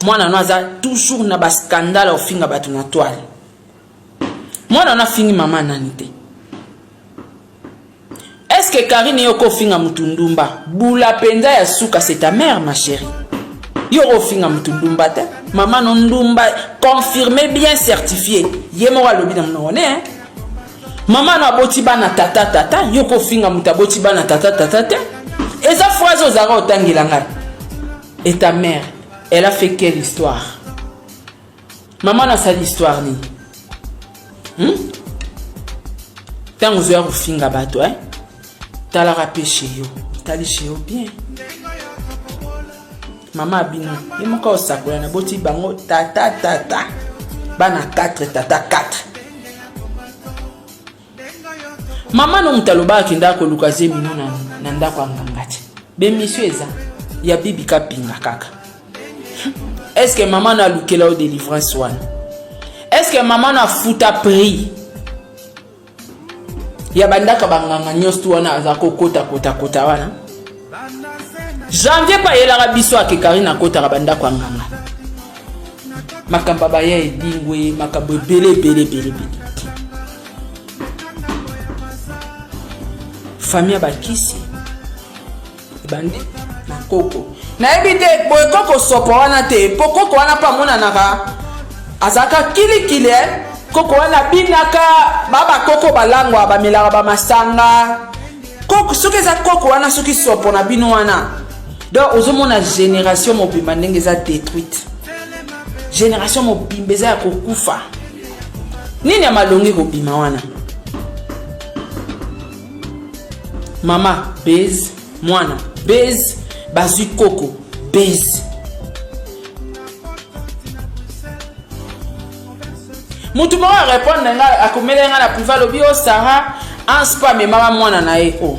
mwana no aza toujours na ba scandale au finga batu na toile. Mwana na fingi mama nani te. Est-ce que Karine yoko finga mutundumba? Bula penza ya suka, c'est ta mère ma chérie. Yoko finga mutundumba te. Maman non ndumba confirmé bien certifié. Yemo alobi na mnone hein. Maman no aboti bana tata yoko finga mutaboti bana tata te. Eza phrase ozara otangilanga. Et ta mère, elle a fait quelle histoire? Maman n'a sa l'histoire ni. Tant vous avez finga bato hein. T'as la rapé chez yo. T'as dit chez yo bien. Maman abino. Il m'a encore sacola na boti bango tata. Bana 4 tata 4. Maman no mtaloba kinda ko lukaze mino na ndako angangati. Be monsieur eza ya bibi kapinga kaka. Est-ce que maman na lukela au délivrance one? Est-ce que maman na futa prix? Ya bandaka banganga nyostu wana azako kota wana. Janvier pa yela rabiso ake Karine kota bandaka nganga. Makamba ba ya edingwe makabo bele. Famille bakisi. Bandi na koko. Na ebite boy koko sopo wana te. Pokoko wana pa mona naka. Azaka kili koko wana binaka baba koko balangwa ba melaka ba masanga. Koko soki za koko wana soki sopo na bino wana. Donc ozomona génération mobimba ndenge za détruite. Génération mobimba za ya kokufa. Nini ya malongi kobima wana? Mama base, mwana base, bazu koko base. Mutu mwa répondre nga akomela nga na privé lobi o Sarah anspa me mama mwana na e o.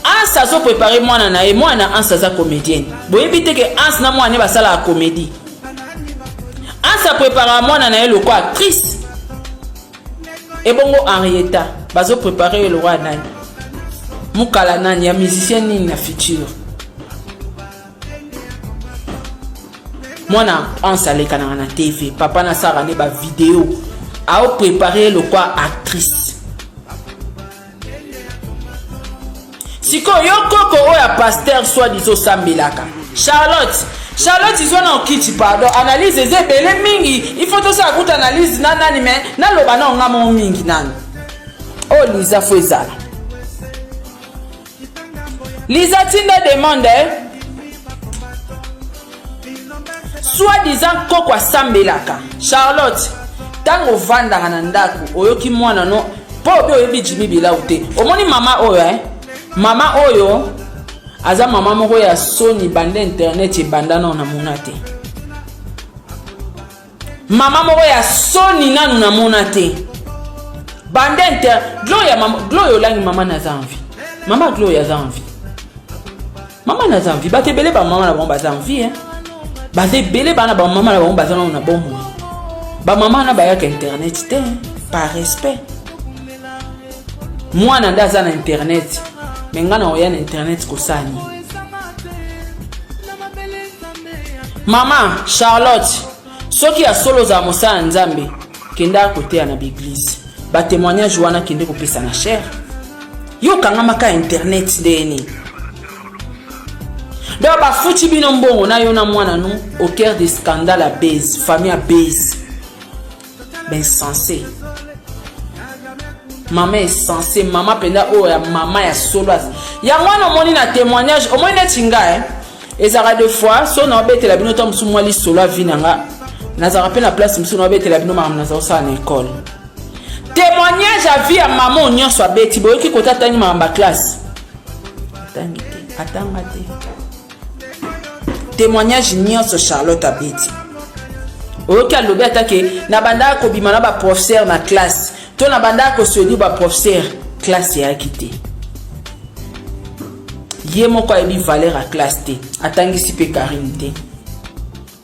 Ansa zo préparer mwana na e mwana ansa za comédienne. Boyebi te ke ans na mwana ba sala comédie. Ansa préparer mwana na e loko actrice. Et bongo Henrietta bazo préparer le roi nani. Mukala nani ya musicien ni na futur. Mwana ansa le kananga na TV, papa na sara ne ba vidéo. A préparer le quoi actrice. Siko yoko ya pasteur soit diso sambilaka. Charlotte ils sont en kiti pardon analyse les belé mingi il faut tout ça goût analyse nani mais na loba na ngamo mingi nani. Oh Lisa Fouezala. Lisa Tinda demande soit disant koko sambelaka. Charlotte tango vanda na ndako oyoki mwana no po obi oyebi Jimmy bila ute omoni mama oyo mama oyo aza mama moko ya Sony bande internet ebanda na monate mama moko ya Sony nanu na monate bande inter Gloria langi mama na zanvi mama Gloria zanvi mama na zanvi batebele ba mama na bon ba zanvi batebele bana ba mama na bon ba zanvi na bon ba mama na ba ya internet te par respect moi na ndaza na internet menga na oya na internet ko sani mama Charlotte soki ya solo za mosala nzambe kenda kote na l'église ba témoignage wana kende ko pesa na cher yo kanga maka internet deni do ba futi bino mbongo na yo na mwana no au cœur des scandales à base famille à base ben censé maman est censé maman penda o ya maman ya solo ya mwana moni na témoignage au moins netinga ezara deux fois so na obete la bino to msumu ali solo avinanga na za rappel la place msumu na obete la bino mama na za sa na école témoignage à vie ya maman nyonso abeti boyoki kota tani mama classe atanga te témoignage nyonso Charlotte abeti oyoki alobi atake na banda ko bimana ba professeur na classe to na banda ko se di ba professeur classe ya kité ye moko ebi valeur à classe te atangisi pe Karine te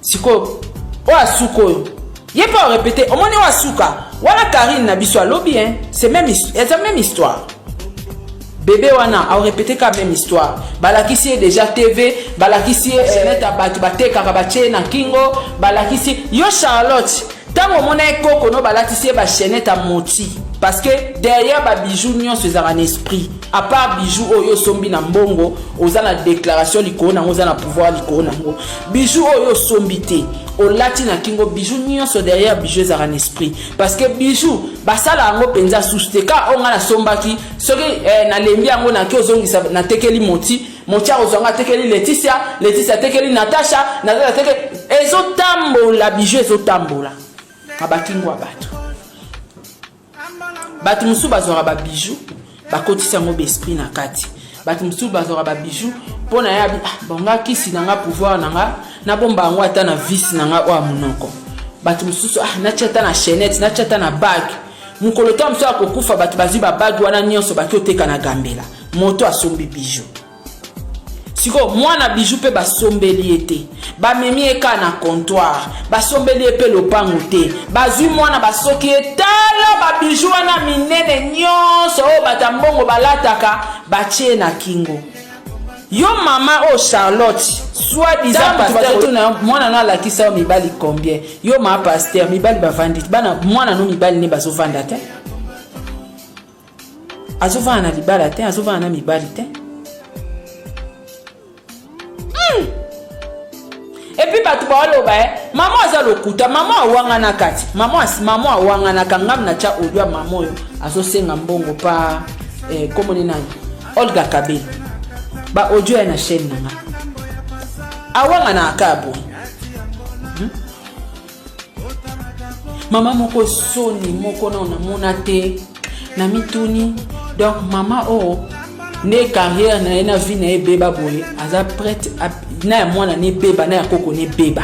siko o asuko ye pas répéter au moins o asuka wala Karine na biso alobi c'est même histoire bébé wana a répété quand même histoire balakisi déjà TV balakisi net abatu bateka kabache na kingo balakisi yo Charlotte tango mona ekoko no balatisi ba chaînette à moti parce que derrière ba bijou nyonso ezaka en esprit à part bijou oyo sombi na mbongo oza na déclaration likona ngo oza na pouvoir likona ngo bijou oyo sombi te o latina kingo bijou nyonso derrière bijou ezaka en esprit parce que bijou basala ngo penza souste ka onga na sombaki soki na lembi yango na ki ozongisa na tekeli moti motia ozonga tekeli Laetitia tekeli Natasha tekeli ezotambola bijou ezotambola abakingo abatu batu musu bazora ba bijou bakotisa ngo esprit na kati batu musu bazora ba bijou pona ya bonga kisi nanga pouvoir nanga na bomba ngo ata na vice nanga wa munoko batu musu na chata na chaînette na chata na bag mukolo to musu akokufa batu bazi ba bag wana nyonso bakoteka na gambela moto asombi bijou siko mwana bijou pe basombeli ete ba memi eka na comptoir basombeli epe lopango te bazui mwana basoki etala ba bijou wana minene nyonso o batambongo balataka batie na kingo yo mama o Charlotte soit disant pasteur na mwana na lakisa o mibali combien yo ma pasteur mibali bavandi bana mwana no mibali ne bazovanda te azovana libala te azovana mibali te. Et puis batu baloba maman aza lokuta maman awanga na kati maman awanga na kangam na cha odwa maman yo azosenga mbongo pa komoni nani Olga Kabeli ba audio na chaîne nanga awanga na akabo maman moko soni moko na mona te na mituni donc maman ne carrière na vie na beba boye aza prête na mwana ne beba na koko ne beba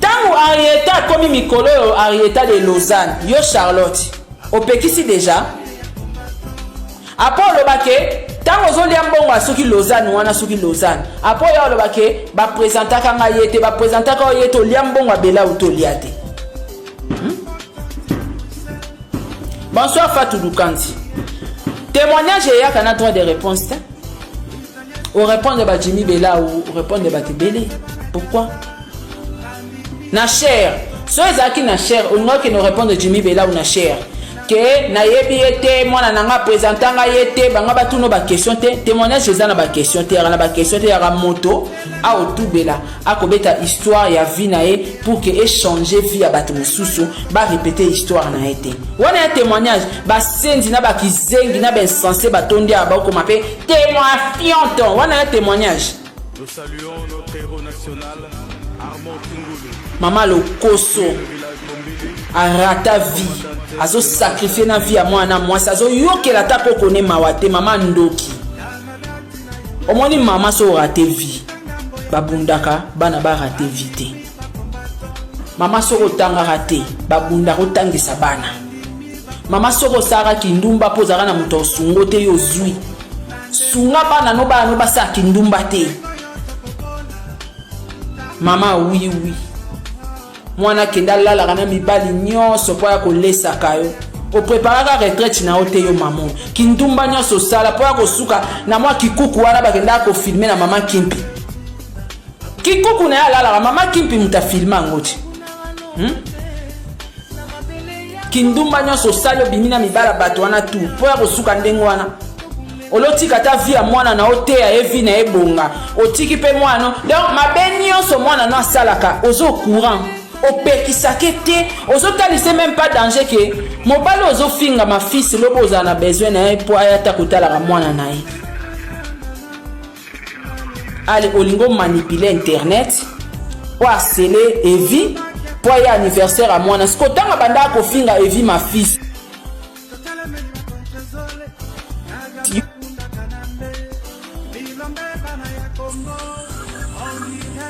tango Arieta komi mikolo Arieta de Lausanne yo Charlotte opekisi déjà apolo bake tango zolia mbongo soki Lausanne wana soki Lausanne apo ya lo bake ba présentaka nga yete ba présentaka yete lia mbongo abela utoliate. Bonsoir Fatou Dukanti. Témoignage et y'a un droit de réponse. Ou répondre à Jimmy Bella ou répondre à Tibélé. Pourquoi? Na cher. Soit Zaki na cher. Ou non qui nous répondre à Jimmy Bella ou na cher. Que na yebi ete moi na nga présentanga yete banga batu no ba question te témoignage eza na ba question te na ba question te ya moto a otubela akobeta histoire ya vie na e pour que échanger vie ya batu mususu ba répéter histoire na ete wana ya témoignage ba sendi na ba kizengi na ben sensé batondi aba ko mape témoin fianton wana ya témoignage. Nous saluons notre héros national Armand Kingulu. Maman le koso arata vie azo sacrifier na vie à moi na moi azo yokela ta ko kone mawate mama ndoki omoni mama so raté vie babundaka bana ba raté vite mama so otanga raté babunda kotangisa bana mama so ko sara kindumba pozaka na muto sungo te yo zui sunga bana no ba sa kindumba te mama oui mwana kenda lala kana mibali nyonso po ya kolesa kayo o preparaka retraite na ote yo maman kindumba nyonso sala po ya kosuka na mwa kikuku wana bakenda ko filmer na mama Kimpi kikuku na lala mama Kimpi muta filma ngoti kindumba nyonso sala bimina mibala bato wana tu po ya kosuka ndengo wana oloti kata via mwana na ote ya evi na ebonga otiki pe mwana donc mabeni nyonso mwana na salaka ozo courant opekisake te ozotalise même pas danger que mobali ozofinga ma fils lobo ozana besoin na ye po ayata kotalaka mwana na ye ale olingo manipuler internet o harceler evi po ya anniversaire à mwana siko tanga banda kofinga evi ma fils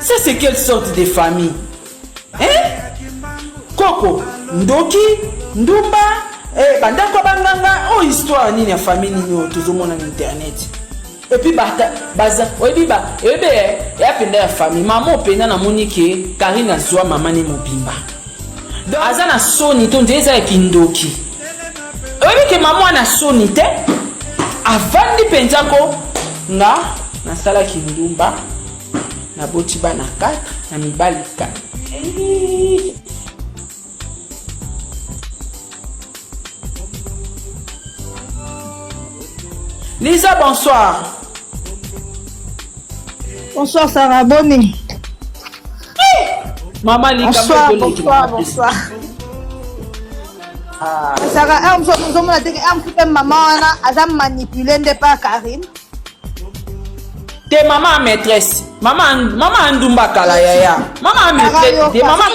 ça c'est quelle sorte de famille? Koko, ndoki, ndumba, bandako banganga, oh histoire nini ya famille nini tozomona na internet. Et puis baza, oyebi ya penda ya famille, maman penda na monike, Karina zwa mama ni mobimba. Donc azana soni to ndeza ya kindoki. oyebi ke mama wana soni te avandi mpenza ko nga nasalaki ndumba naboti bana 4 na mibali 4. Lisa, bonsoir. Bonsoir Sarah, Bonnie. Maman Lika, bonsoir. Sarah, nous sommes maman a manipulé pas Karine. T'es maman maîtresse. Maman ndumba kala yaya. Maman maîtresse. T'es maman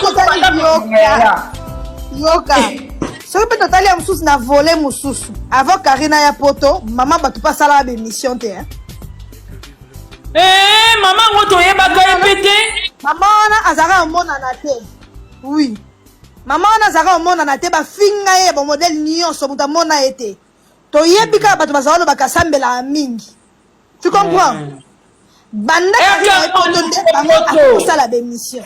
yoka. Ce que total ya mususu na volé mususu. Avant Karina ya poto, maman batu pas sala ba émission te. Maman ngoto yebaka epete. Maman na azara mona na te. Oui. Maman na azara mona na te ba finga ye ba modèle nyonso muta mona ete. To yebika batu bazalo bakasambela mingi. Tu comprends? Banda Karina ya poto nde bango sala ba émission.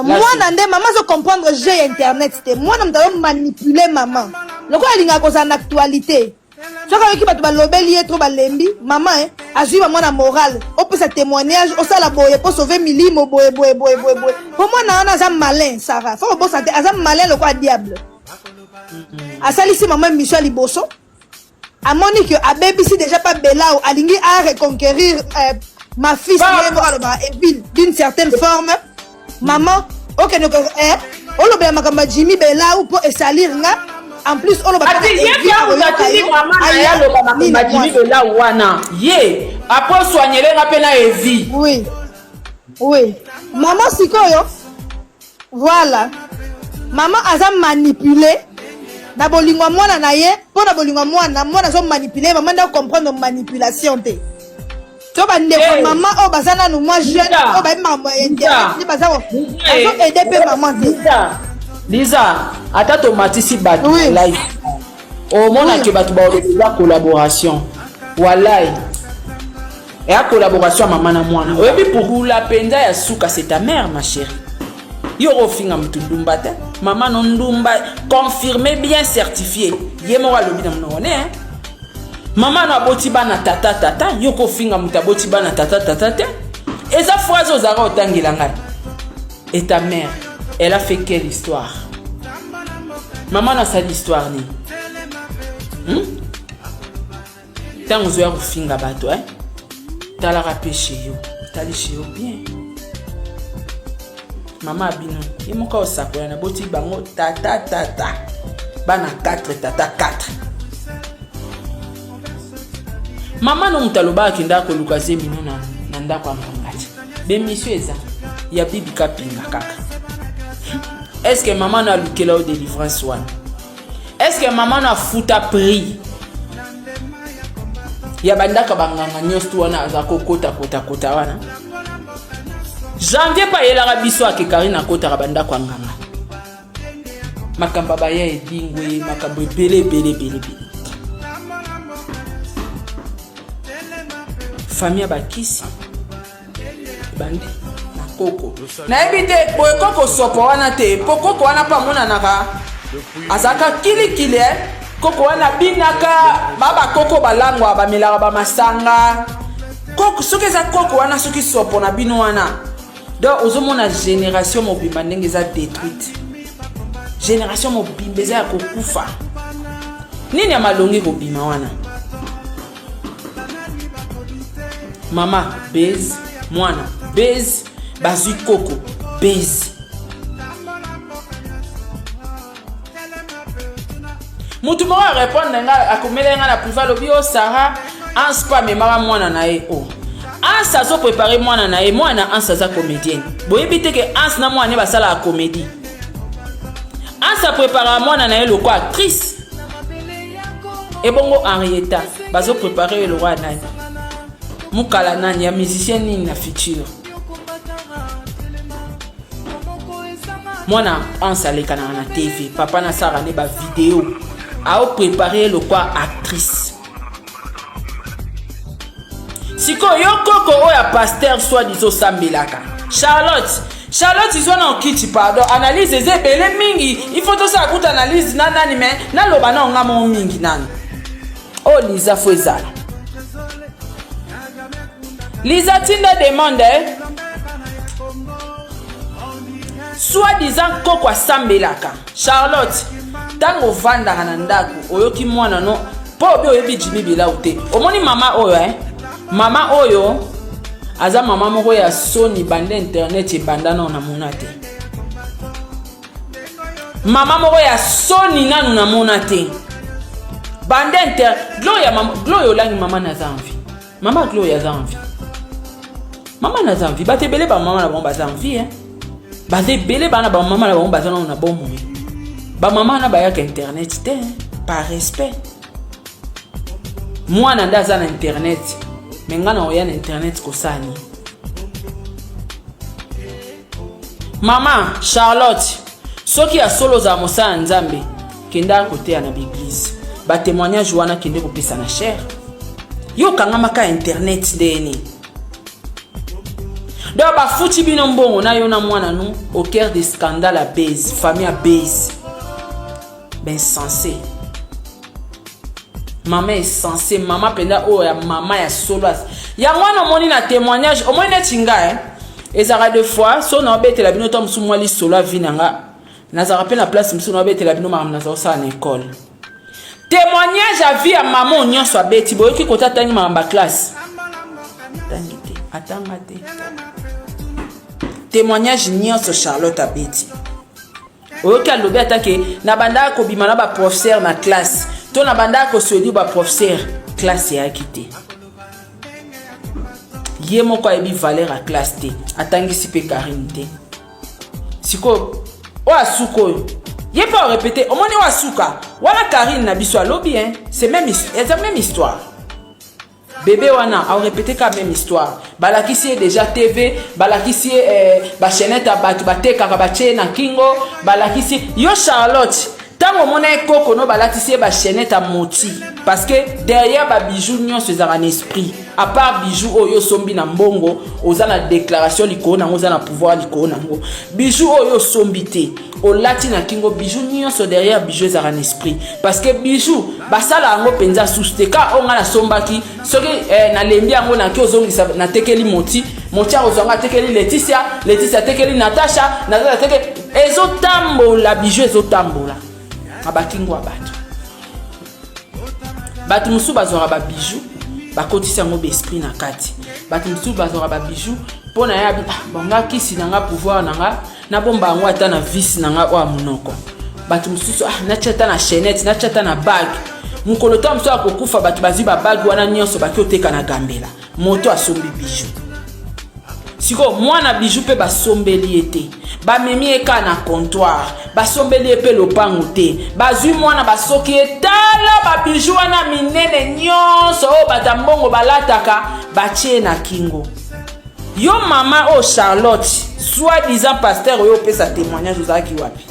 Moi, maman, je comprendre j'ai internet. Moi, je dois manipuler maman. Le quoi, il y a une actualité. Ce qui va te lobelier trop balembi, maman, a joué maman la morale. On peut se témoignage, on s'est la boye pour sauver Milimo, boye. Pour moi, on a un malin, Sarah. Faut que ça te, un malin, le quoi, diable. A ça, ici, maman, Michel Liboso. A Monique, a baby, si déjà pas Bella ou Alingui a reconquérir ma fille, d'une certaine forme. Maman, ok, donc, on le makamba Jimmy Bella ou pour salir nga. En plus, on le Jimmy Bella wana. Ye, après soigner les rapena et vie. Oui. Maman sikoyo. Voilà. Maman a manipulé. Na bolingwa mwana na ye, pour na bolingwa mwana so manipuler, maman doit comprendre manipulation te. Maman, oh, bazana nous moi jeune, oh, bah, maman, aider maman. Lisa, attends, automatique, oui. Live. Au moins, on a la collaboration. Voilà. Et la collaboration, maman, na moi. Oui, pour la penda ya souka, c'est ta mère, ma chérie. Yoro finga mtundumba te. Maman, non ndumba, confirmé, bien certifié. Yemora lobi na mnone, hein. Maman na boti bana tata yoko finga muta boti bana tata te. Et ça phrase aux arrêts otangilanga. Et ta mère, elle a fait quelle histoire? Maman na sa l'histoire ni. Tant aux heures finga bato hein. T'as la rapé chez yo, t'as li chez yo bien. Maman abino, il mon ka osako na boti bango tata. Bana 4 tata 4. Maman no mutaloba kinda ko lukaze mino na ndako amangati. Be monsieur eza ya bibi kapinga kaka. Est-ce que maman na lukela au délivrance one? Est-ce que maman na futa prix? Ya bandaka banganga nyostu wana azako kota wana. Janvier pa yela rabiso akekari kota bandako anganga. Makamba ba ya edingwe makambo bele. Famille bakisi bandi na koko na ebite boy koko sopo wana te pokoko wana pa mona naka azaka kili koko wana binaka baba koko balangwa ba melaka ba masanga koko soki za koko wana soki sopo na bino wana donc ozomona génération mobimba ndenge za détruite génération mobimba za kokufa nini ya malongi kobima wana. Mama base, mwana base, bazui koko base. Mutu mwa répondre nga akomele nga na privé lobi o Sarah ans pas me mama mwana na e o. Ans azo préparer mwana na e mwana ans aza comédienne. Boyebi te ke ans na mwana ba sala comédie. Ans a préparer mwana na e loko actrice. Et bongo Henrietta bazo préparer le roi nani. Mukala nani ya musicien ni na futur. Mwana ansaleka na TV, papa na sara ne ba vidéo. A préparer le quoi actrice. Siko yo koko oya pasteur soit diso sambelaka. Charlotte, Charlotte izwana okiti pardon analyse ezebele mingi il faut to ça kuta analyse nani mais na loba na ngamo mingi nani oh Lisa Fouezala Lisa Tinda demande soi-disant koko asambelaka Charlotte tango vandaka na ndako oyoki mwana no po obi oyebi Jimmy Bila ute omoni mama oyo mama oyo aza mama moko ya soni bande internet ebanda na mona te mama moko ya soni nanu na mona te bande inter Gloria olangi mama na zanvi mama Gloria zanvi mama na zanvi batebele ba mama na bomba zanvi batebele bana ba mama na bomba zana na bomo ba mama na ba ya internet te par respect mwana ndaza na internet mengana oya na internet kosani mama Charlotte soki ya solo za mosala nzambe kenda kote na l'église ba témoignage wana kende kopesa na cher yo kanga maka internet ndeni do ba futi bino mbongo na yo na mwana nu au cœur des scandales à base famille à base ben sensé maman est censée maman penda oh ya maman ya solo ya mwana moni na témoignage au moins netinga ezara deux fois so na obete la bino tom sumwa li solo vinanga na za rappel la place msu na obete la bino maman na za na école témoignage à vie à maman nyonso abeti boyoki kota tangi mamba classe tangite atangate témoignage nyonso Charlotte abeti oyoki alobi atake na banda ko bima na ba professeur na classe to na banda ko sodi ba professeur classe ya kité ye moko ebi valeur à classe te atangisi pe Karine te siko o asuko ye pas répéter au moins o asuka wala Karine na biso alobi c'est même histoire bébé wana a répété quand même histoire balakisi déjà TV balakisi ba chaînette abatu bateka ba na kingo balakisi yo Charlotte tango mona ekoko no balakisi ba chaînette à moti parce que derrière ba bijoux nyonso ezara en esprit à part bijoux oyo sombi na mbongo ozana déclaration likona ozana pouvoir likona ngo bijoux oyo sombi te o latina kingo bijoux nyonso derrière bijoux ezara en esprit parce que bijoux basala ngo penza souste ka onga na sombaki soki na lembi yango na ki ozongisa na tekeli moti ozonga tekeli Laetitia tekeli Natasha tekeli ezotambola bijoux ezotambola abakingo abatu batu musu bazora ba bijoux bakotisa ngo esprit na kati batu musu bazora ba bijoux pona ya bonga kisi nanga pouvoir nanga na bomba ngo ata na vice nanga wa munoko batu musu na chata na chaînette na chata na bag mukolo to musu akokufa batu bazi ba bag wana nyonso bakioteka na gambela moto asombi bijoux siko mwana bijoux pe basombeli ete ba memi eka na comptoir basombeli epe lopango te bazui mwana basoki etala ba bijoux wana minene nyonso o batambongo balataka batie na kingo yo mama o Charlotte soi-disant pasteur oyo pesa témoignage ozaki wapi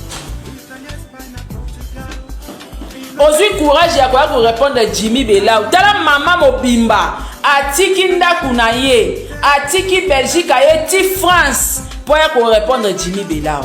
ozui courage ya kwa répondre Jimmy Bila tala mama mobimba atiki ndaku na ye atiki Belgique aye ti France pour répondre Jimmy Bila